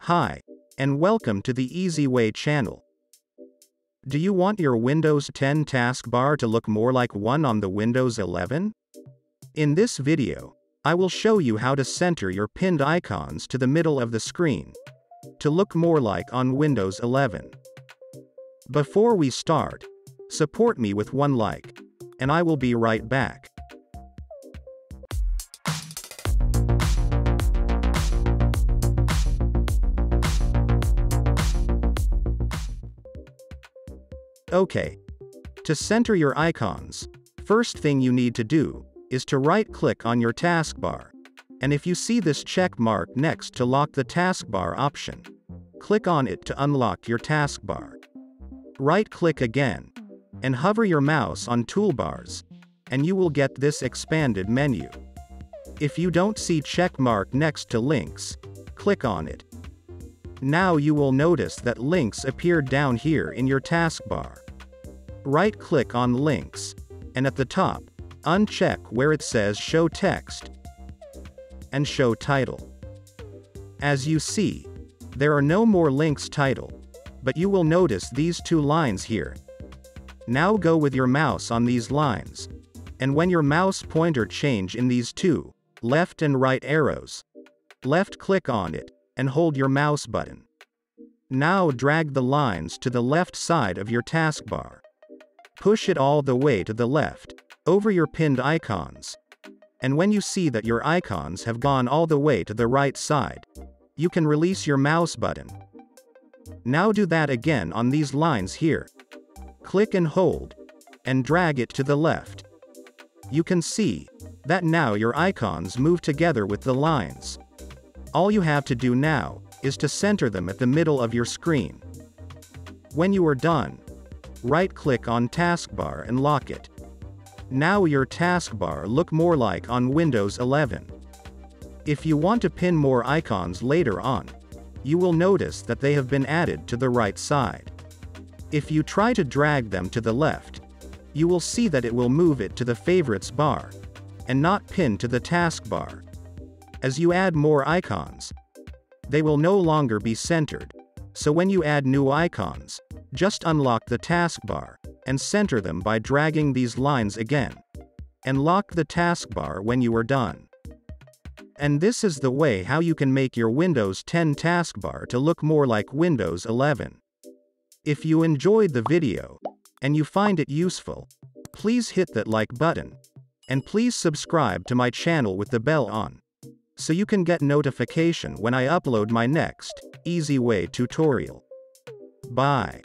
Hi, and welcome to the Easy Way channel. Do you want your Windows 10 taskbar to look more like one on the Windows 11? In this video, I will show you how to center your pinned icons to the middle of the screen, to look more like on Windows 11. Before we start, support me with one like, and I will be right back. Okay. To center your icons, first thing you need to do is to right-click on your taskbar, and if you see this check mark next to lock the taskbar option, click on it to unlock your taskbar. Right-click again, and hover your mouse on toolbars, and you will get this expanded menu. If you don't see check mark next to links, click on it. Now you will notice that links appeared down here in your taskbar. Right-click on links, and at the top, uncheck where it says Show Text and Show Title. As you see, there are no more links title, but you will notice these two lines here. Now go with your mouse on these lines, and when your mouse pointer change in these two left and right arrows, left-click on it, and hold your mouse button. Now drag the lines to the left side of your taskbar. Push it all the way to the left, over your pinned icons. And when you see that your icons have gone all the way to the right side, you can release your mouse button. Now do that again on these lines here. Click and hold, and drag it to the left. You can see that now your icons move together with the lines. All you have to do now is to center them at the middle of your screen. When you are done, right-click on Taskbar and lock it. Now your taskbar look more like on Windows 11. If you want to pin more icons later on, you will notice that they have been added to the right side. If you try to drag them to the left, you will see that it will move it to the Favorites bar, and not pin to the taskbar. As you add more icons, they will no longer be centered, so when you add new icons, just unlock the taskbar, and center them by dragging these lines again, and lock the taskbar when you are done. And this is the way how you can make your Windows 10 taskbar to look more like Windows 11. If you enjoyed the video, and you find it useful, please hit that like button, and please subscribe to my channel with the bell on, so you can get notification when I upload my next Easy Way tutorial. Bye.